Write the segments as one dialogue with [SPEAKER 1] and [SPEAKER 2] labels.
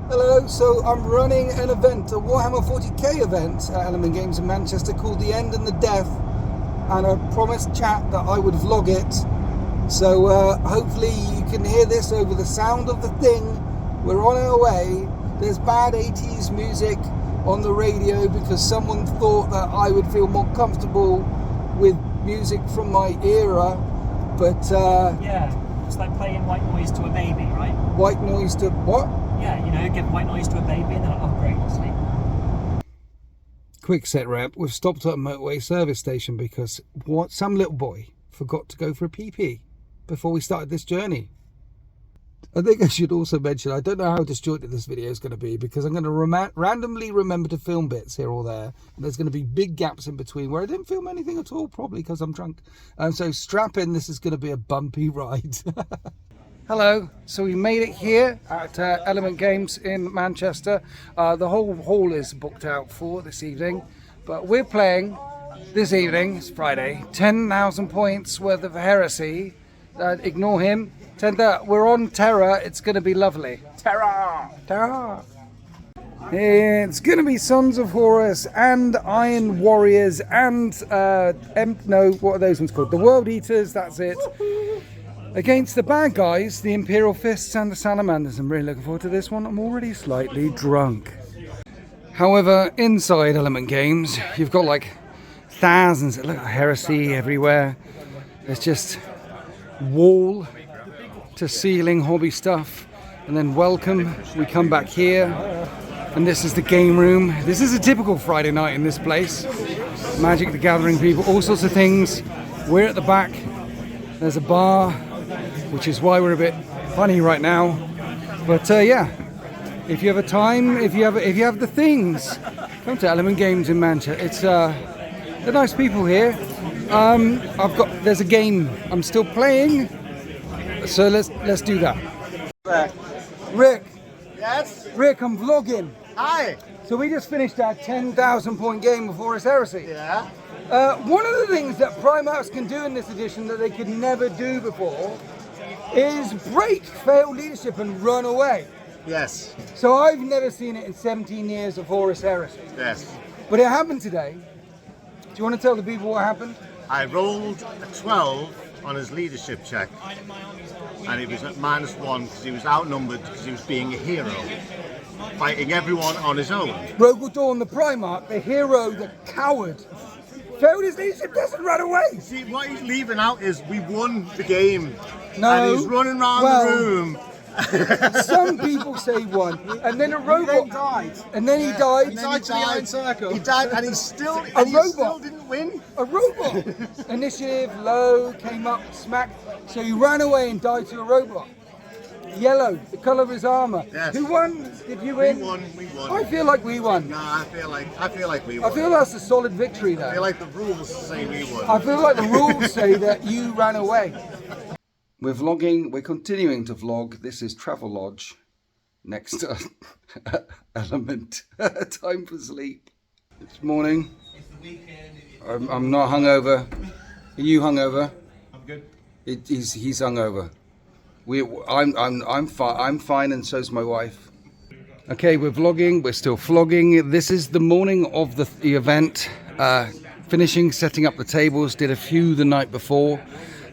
[SPEAKER 1] Hello, so I'm running an event, a Warhammer 40k event at Element Games in Manchester called The End and the Death, and I promised chat that I would vlog it, so hopefully you can hear this over the sound of the thing. We're on our way. There's bad 80s music on the radio because someone thought that I would feel more comfortable with music from my era, but
[SPEAKER 2] yeah, it's like playing white noise to a baby, right?
[SPEAKER 1] White noise to what?
[SPEAKER 2] Yeah, you know, give white noise to a baby and then it'll upgrade to sleep.
[SPEAKER 1] Quick set rep, we've stopped at a motorway service station because some little boy forgot to go for a pee-pee before we started this journey. I think I should also mention, I don't know how disjointed this video is going to be because I'm going to randomly remember to film bits here or there, and there's going to be big gaps in between where I didn't film anything at all, probably because I'm drunk. So strap in, this is going to be a bumpy ride. Hello, so we made it here at Element Games in Manchester. The whole hall is booked out for this evening, but we're playing this evening, it's Friday, 10,000 points worth of heresy. Ignore him. We're on Terra, it's going to be lovely. Terra! Terra! It's going to be Sons of Horus and Iron Warriors and, what are those ones called? The World Eaters, that's it. Against the bad guys, the Imperial Fists and the Salamanders. I'm really looking forward to this one. I'm already slightly drunk. However, inside Element Games, you've got like thousands, look at heresy everywhere. There's just wall to ceiling hobby stuff. And then welcome, we come back here. And this is the game room. This is a typical Friday night in this place. Magic the Gathering people, all sorts of things. We're at the back. There's a bar, which is why we're a bit funny right now. But yeah, if you have a time, if you have the things, come to Element Games in Manchester. It's they're nice people here. There's a game I'm still playing, so let's do that. Rick.
[SPEAKER 3] Yes?
[SPEAKER 1] Rick, I'm vlogging.
[SPEAKER 3] Hi.
[SPEAKER 1] So we just finished our 10,000 point game of Horus Heresy.
[SPEAKER 3] Yeah.
[SPEAKER 1] One of the things that Primarchs can do in this edition that they could never do before is break failed leadership and run away.
[SPEAKER 3] Yes.
[SPEAKER 1] So I've never seen it in 17 years of Horus Heresy.
[SPEAKER 3] Yes.
[SPEAKER 1] But it happened today. Do you want to tell the people what happened?
[SPEAKER 3] I rolled a 12 on his leadership check, and he was at -1 because he was outnumbered because he was being a hero, fighting everyone on his own.
[SPEAKER 1] Rogel Dawn, the Primarch, the hero, the coward, failed his leadership, doesn't run away.
[SPEAKER 3] See, what he's leaving out is we won the game.
[SPEAKER 1] No.
[SPEAKER 3] And he's running around the room.
[SPEAKER 1] Some people say one, and then a robot
[SPEAKER 3] died.
[SPEAKER 1] And then he died.
[SPEAKER 3] He died to the Iron Circle. He died, and he still didn't win.
[SPEAKER 1] A robot. Initiative low came up, smack. So he ran away and died to a robot. Yellow, the colour of his armour.
[SPEAKER 3] Yes.
[SPEAKER 1] Who won? Did you win?
[SPEAKER 3] We won.
[SPEAKER 1] I feel like we won.
[SPEAKER 3] No, I feel like we won.
[SPEAKER 1] I feel that's a solid victory, though.
[SPEAKER 3] I feel like the rules say we won.
[SPEAKER 1] I feel like the rules say that you ran away. We're vlogging, we're continuing to vlog. This is Travelodge, next to Element. Time for sleep. It's morning. I'm not hungover. Are you hungover?
[SPEAKER 3] I'm good.
[SPEAKER 1] He's hungover. I'm fine, and so's my wife. Okay, we're vlogging, we're still vlogging. This is the morning of the event. Finishing setting up the tables, did a few the night before.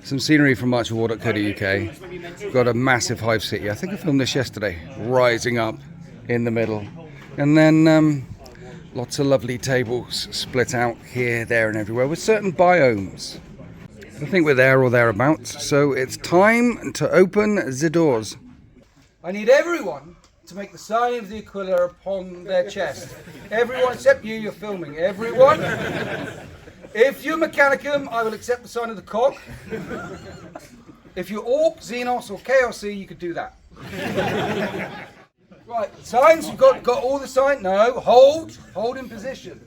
[SPEAKER 1] Some scenery from marchofwar.co.uk. Got a massive hive city. I think I filmed this yesterday. Rising up in the middle. And then lots of lovely tables split out here, there and everywhere with certain biomes. I think we're there or thereabouts. So it's time to open the doors. I need everyone to make the sign of the Aquila upon their chest. Everyone except you, you're filming. Everyone. If you're Mechanicum, I will accept the sign of the cog. If you're Orc, Xenos, or KLC, you could do that. Right, signs, you've got all the signs. No, hold in position.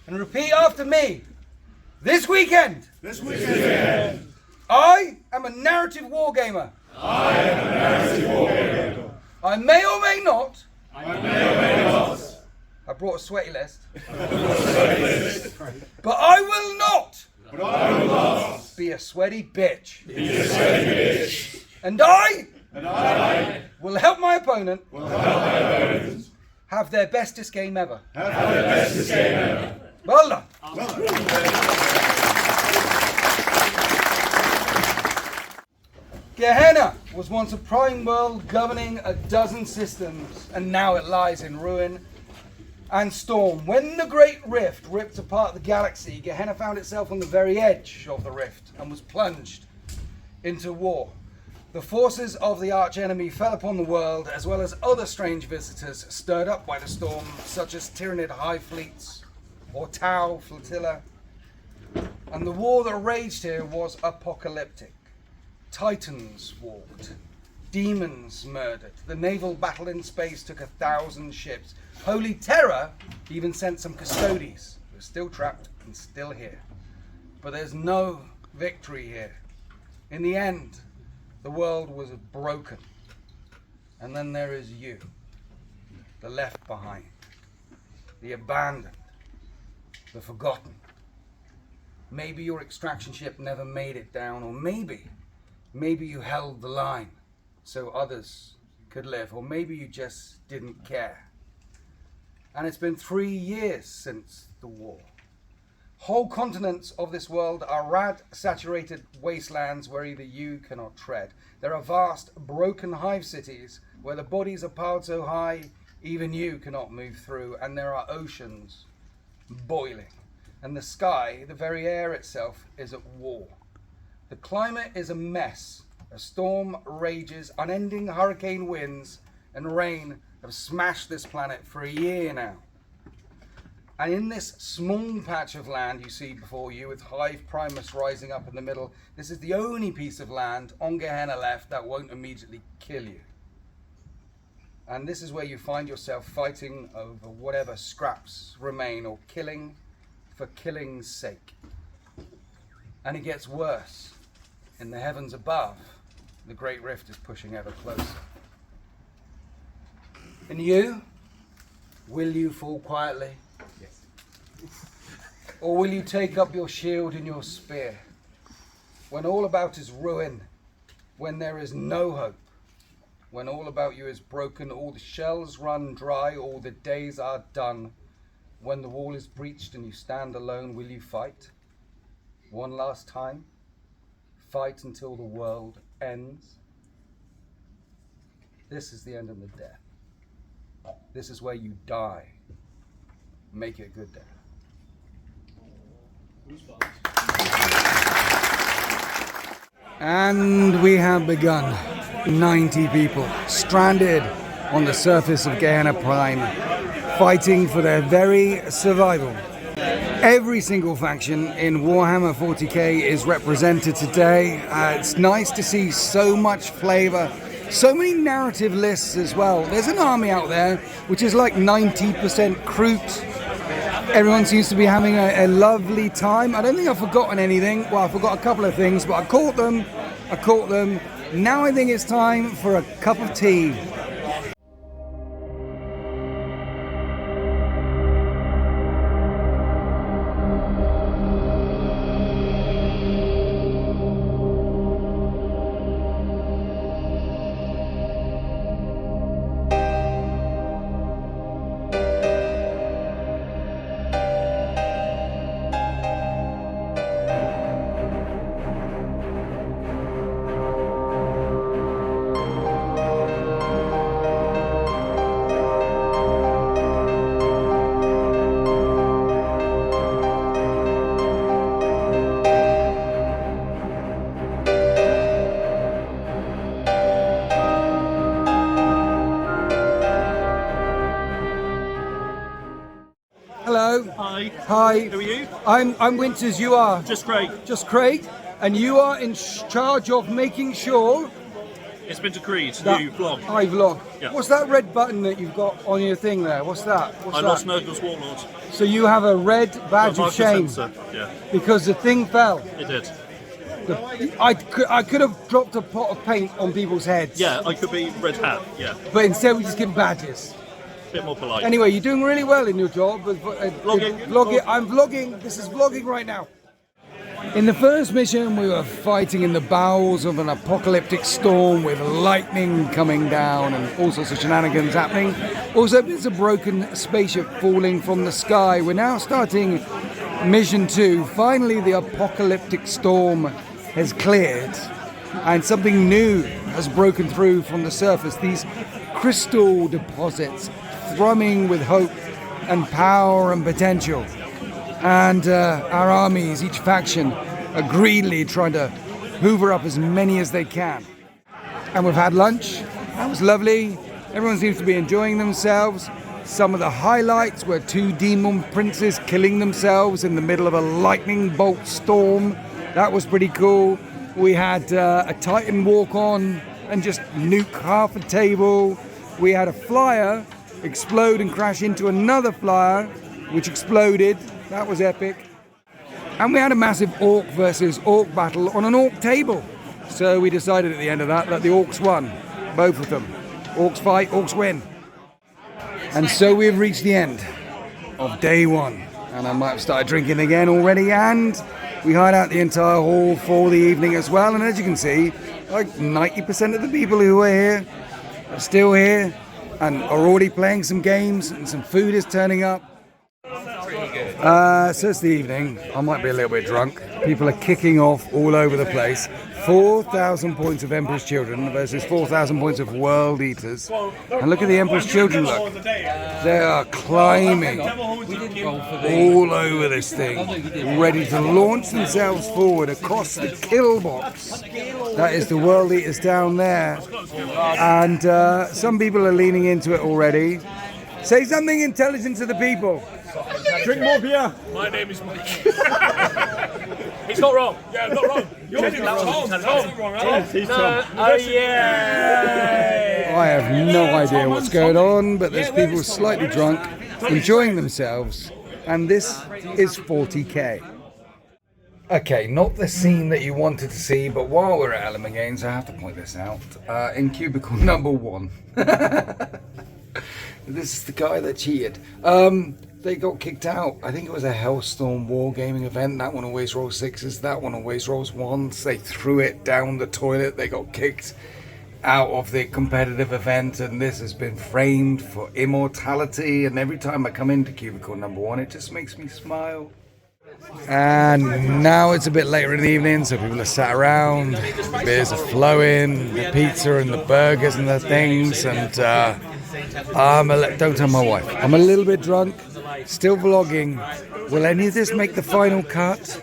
[SPEAKER 1] And repeat after me. This weekend. I am a narrative wargamer. I may or may not. I brought a sweaty list. But I will not. Be a sweaty bitch. And I
[SPEAKER 4] And I
[SPEAKER 1] will help my opponent
[SPEAKER 4] will help my opponent
[SPEAKER 1] have their bestest game ever.
[SPEAKER 4] have their bestest game ever.
[SPEAKER 1] Well done.
[SPEAKER 4] Well done.
[SPEAKER 1] Gehenna was once a prime world governing a dozen systems, and now it lies in ruin and storm. When the Great Rift ripped apart the galaxy, Gehenna found itself on the very edge of the rift and was plunged into war. The forces of the archenemy fell upon the world, as well as other strange visitors stirred up by the storm, such as Tyranid high fleets or Tau flotilla. And the war that raged here was apocalyptic. Titans walked, demons murdered, the naval battle in space took 1,000 ships. Holy Terror even sent some custodies who are still trapped and still here. But there's no victory here. In the end, the world was broken. And then there is you, the left behind, the abandoned, the forgotten. Maybe your extraction ship never made it down, or maybe you held the line so others could live, or maybe you just didn't care. And it's been 3 years since the war. Whole continents of this world are rat-saturated wastelands where even you cannot tread. There are vast, broken hive cities where the bodies are piled so high even you cannot move through, and there are oceans boiling. And the sky, the very air itself, is at war. The climate is a mess. A storm rages, unending hurricane winds and rain have smashed this planet for a year now. And in this small patch of land you see before you, with Hive Primus rising up in the middle, this is the only piece of land on Gehenna left that won't immediately kill you. And this is where you find yourself fighting over whatever scraps remain, or killing for killing's sake. And it gets worse. In the heavens above, the Great Rift is pushing ever closer. And you, will you fall quietly? Yes. Or will you take up your shield and your spear? When all about is ruin, when there is no hope, when all about you is broken, all the shells run dry, all the days are done, when the wall is breached and you stand alone, will you fight? One last time? Fight until the world ends? This is the end of the death. This is where you die. Make it a good death. And we have begun. 90 people stranded on the surface of Gehenna Prime, fighting for their very survival. Every single faction in Warhammer 40k is represented today. It's nice to see so much flavour, so many narrative lists as well. There's an army out there which is like 90% Kroot. Everyone seems to be having a lovely time. I don't think I've forgotten anything. Well, I forgot a couple of things, but I caught them. Now I think it's time for a cup of tea. Hello.
[SPEAKER 5] Hi.
[SPEAKER 1] Hi.
[SPEAKER 5] Who are you?
[SPEAKER 1] I'm Winters. You are?
[SPEAKER 5] Just great.
[SPEAKER 1] Just Craig. And you are in charge of making sure
[SPEAKER 5] It's been decreed.
[SPEAKER 1] that
[SPEAKER 5] You vlog.
[SPEAKER 1] I vlog.
[SPEAKER 5] Yeah.
[SPEAKER 1] What's that red button that you've got on your thing there? What's that?
[SPEAKER 5] I lost Nurgle's Warlord.
[SPEAKER 1] So you have a red badge of shame
[SPEAKER 5] Yeah,
[SPEAKER 1] because the thing fell.
[SPEAKER 5] it did.
[SPEAKER 1] I could have dropped a pot of paint on people's heads.
[SPEAKER 5] Yeah, I could be red hat. Yeah,
[SPEAKER 1] But instead we just give badges.
[SPEAKER 5] bit more polite.
[SPEAKER 1] Anyway, you're doing really well in your job.
[SPEAKER 5] Vlogging.
[SPEAKER 1] Vlogging. I'm vlogging. This is vlogging right now. In the first mission, we were fighting in the bowels of an apocalyptic storm with lightning coming down and all sorts of shenanigans happening. Also, there's a broken spaceship falling from the sky. We're now starting mission 2. Finally, the apocalyptic storm has cleared and something new has broken through from the surface. These crystal deposits thrumming with hope and power and potential. And our armies, each faction, are greedily trying to hoover up as many as they can. And we've had lunch. That was lovely. Everyone seems to be enjoying themselves. Some of the highlights were 2 demon princes killing themselves in the middle of a lightning bolt storm. That was pretty cool. We had a Titan walk on and just nuke half a table. We had a flyer explode and crash into another flyer, which exploded. That was epic. And we had a massive orc versus orc battle on an orc table. So we decided at the end of that the orcs won. Both of them. Orcs fight, orcs win. And so we've reached the end of day 1. And I might have started drinking again already. And we hired out the entire hall for the evening as well. And as you can see, like 90% of the people who are here are still here and are already playing some games, and some food is turning up. So it's the evening. I might be a little bit drunk. People are kicking off all over the place. 4,000 points of Emperor's Children versus 4,000 points of World Eaters. And look at the Emperor's Children, look. They are climbing all over this thing, ready to launch themselves forward across the kill box. That is the World Eaters down there. And some people are leaning into it already. Say something intelligent to the people.
[SPEAKER 6] Drink more beer.
[SPEAKER 5] My name is Mike. He's not wrong. Yeah, I'm not wrong. You're wrong.
[SPEAKER 6] He's Tom.
[SPEAKER 2] Oh yeah!
[SPEAKER 1] I have no idea what's going on, but there's people slightly drunk, enjoying themselves, and this is 40k. Okay, not the scene that you wanted to see, but while we're at Element Games, I have to point this out. In cubicle number 1. This is the guy that cheated. They got kicked out. I think it was a Hellstorm Wargaming event. That one always rolls 6s. That one always rolls 1s. They threw it down the toilet. They got kicked out of the competitive event. And this has been framed for immortality. And every time I come into cubicle number 1, it just makes me smile. And now it's a bit later in the evening, so people are sat around. The beers are flowing. The pizza and the burgers and the things. And don't tell my wife. I'm a little bit drunk. Still vlogging. Will any of this make the final cut?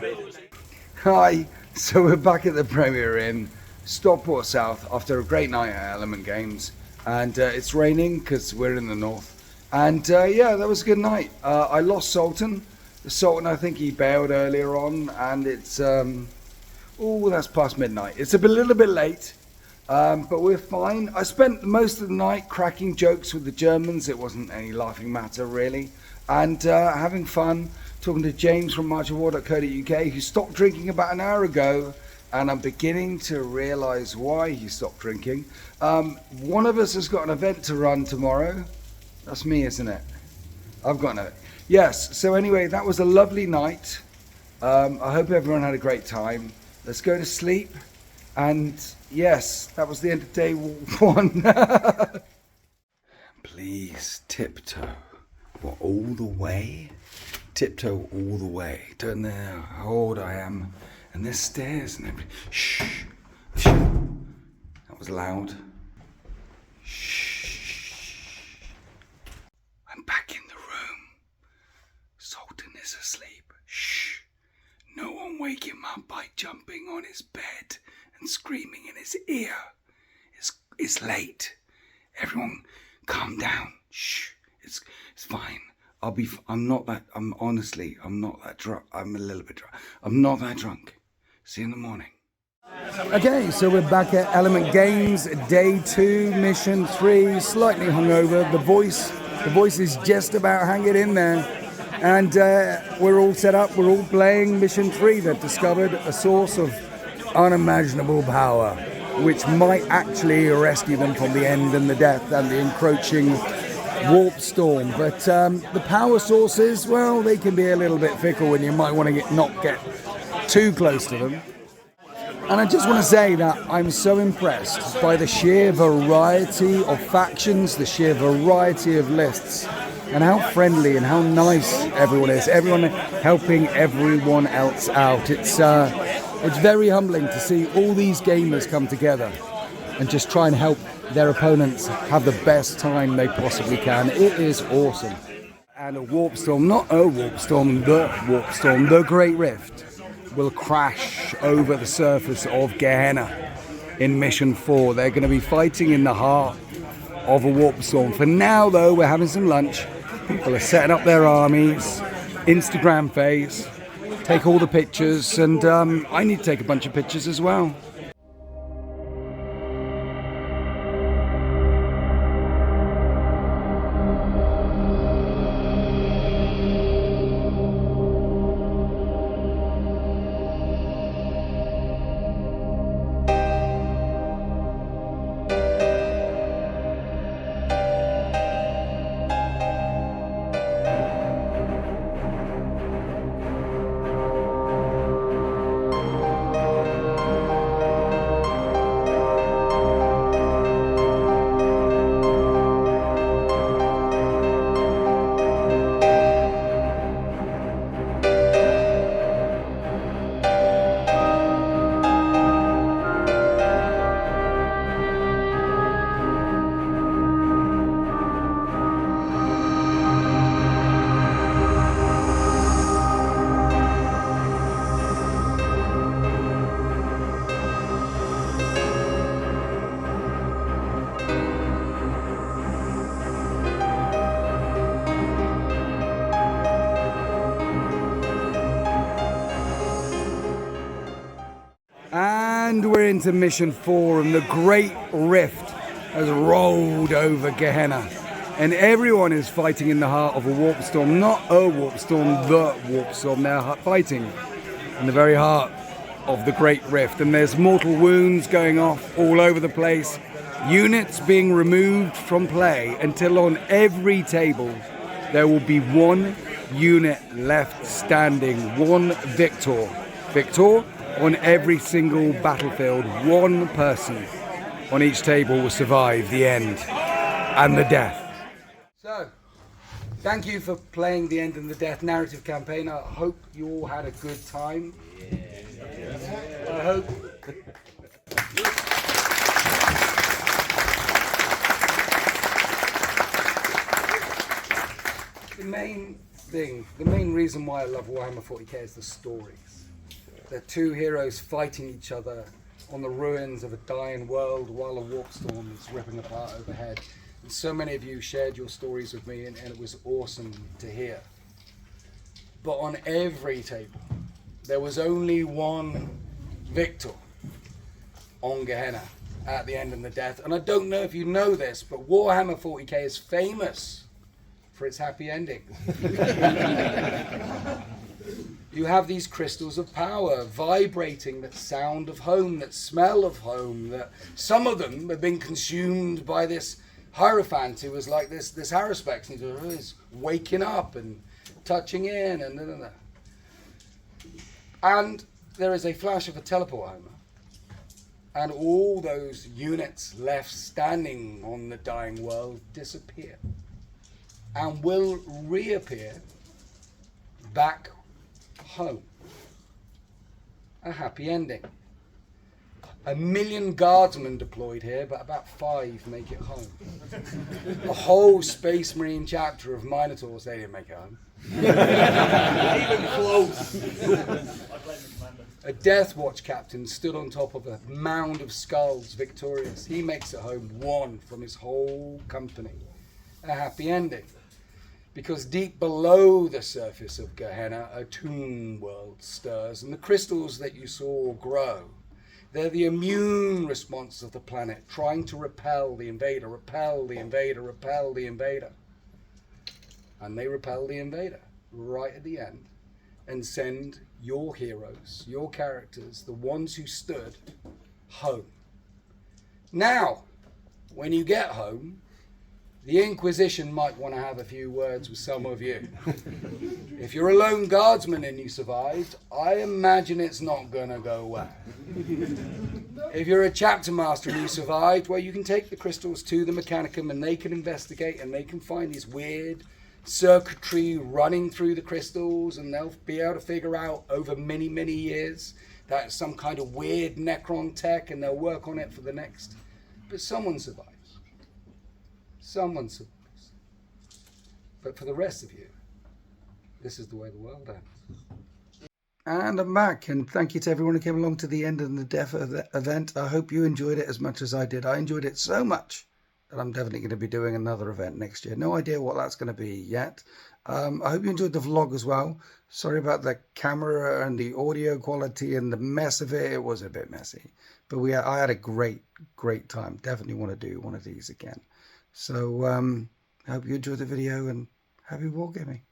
[SPEAKER 1] Hi, so we're back at the Premier Inn, Stockport South, after a great night at Element Games. And it's raining because we're in the north. And yeah, that was a good night. I lost Sultan. The Sultan, I think he bailed earlier on, and it's, that's past midnight. It's a little bit late. But we're fine. I spent most of the night cracking jokes with the Germans. It wasn't any laughing matter, really. And having fun, talking to James from marchofwar.co.uk, who stopped drinking about an hour ago. And I'm beginning to realise why he stopped drinking. One of us has got an event to run tomorrow. That's me, isn't it? I've got an event. Yes, so anyway, that was a lovely night. I hope everyone had a great time. Let's go to sleep. And yes, that was the end of day 1. Please tiptoe. What, all the way? Tiptoe all the way. Don't know how old I am. And there's stairs and everything. Shh. Shh. That was loud. Shh. I'm back in the room. Sultan is asleep. Shh. No one wake him up by jumping on his bed and screaming in his ear. It's late. Everyone calm down. Shh. It's fine. I'm not that drunk. I'm a little bit drunk. I'm not that drunk. See you in the morning. Okay, so we're back at Element Games, day 2, mission 3, slightly hungover. The voice is just about hanging in there. And we're all set up, we're all playing mission 3. They've discovered a source of unimaginable power, which might actually rescue them from the end and the death and the encroaching warp storm. But the power sources, well, they can be a little bit fickle, and you might want to not get too close to them. And I just want to say that I'm so impressed by the sheer variety of factions, the sheer variety of lists, and how friendly and how nice everyone is. Everyone helping everyone else out. It's very humbling to see all these gamers come together and just try and help their opponents have the best time they possibly can. It is awesome. And a warp storm, not a warp storm, the Great Rift, will crash over the surface of Gehenna in Mission 4. They're going to be fighting in the heart of a warp storm. For now, though, we're having some lunch. People are setting up their armies, Instagram phase, take all the pictures, and I need to take a bunch of pictures as well. And we're into Mission 4, and the Great Rift has rolled over Gehenna. And everyone is fighting in the heart of a warp storm. Not a warp storm, the warp storm. They're fighting in the very heart of the Great Rift. And there's mortal wounds going off all over the place. Units being removed from play until on every table there will be one unit left standing. One victor. Victor on every single battlefield. One person on each table will survive the end and the death. So, thank you for playing the End and the Death narrative campaign. I hope you all had a good time. I hope... The main reason why I love Warhammer 40k is the stories. They're two heroes fighting each other on the ruins of a dying world while a warp storm is ripping apart overhead. And so many of you shared your stories with me, and it was awesome to hear. But on every table, there was only one victor on Gehenna at the End and the Death. And I don't know if you know this, but Warhammer 40k is famous for its happy ending. You have these crystals of power vibrating that sound of home, that smell of home, that some of them have been consumed by this Hierophant who was like this Haruspex, and he's waking up and touching in and And there is a flash of a teleport hammer, and all those units left standing on the dying world disappear and will reappear back home. A happy ending. 1 million guardsmen deployed here, but about 5 make it home. A whole Space Marine chapter of Minotaurs, they didn't make it home. Even close. A Death Watch captain stood on top of a mound of skulls, victorious. He makes it home, 1 from his whole company. A happy ending. Because deep below the surface of Gehenna, a tomb world stirs, and the crystals that you saw grow. They're the immune response of the planet, trying to repel the invader, repel the invader, repel the invader. And they repel the invader right at the end and send your heroes, your characters, the ones who stood, home. Now, when you get home, The Inquisition might want to have a few words with some of you. If you're a lone guardsman and you survived, I imagine it's not going to go well. If you're a chapter master and you survived, well, you can take the crystals to the Mechanicum and they can investigate and they can find these weird circuitry running through the crystals, and they'll be able to figure out over many, many years that it's some kind of weird Necron tech, and they'll work on it for the next. But someone survives. Someone survives. But for the rest of you, this is the way the world ends. And I'm back, and thank you to everyone who came along to the end of the DEF event. I hope you enjoyed it as much as I did. I enjoyed it so much that I'm definitely going to be doing another event next year. No idea what that's going to be yet. I hope you enjoyed the vlog as well. Sorry about the camera and the audio quality and the mess of it. It was a bit messy. But I had a great time. Definitely want to do one of these again. So I hope you enjoyed the video, and happy wargaming.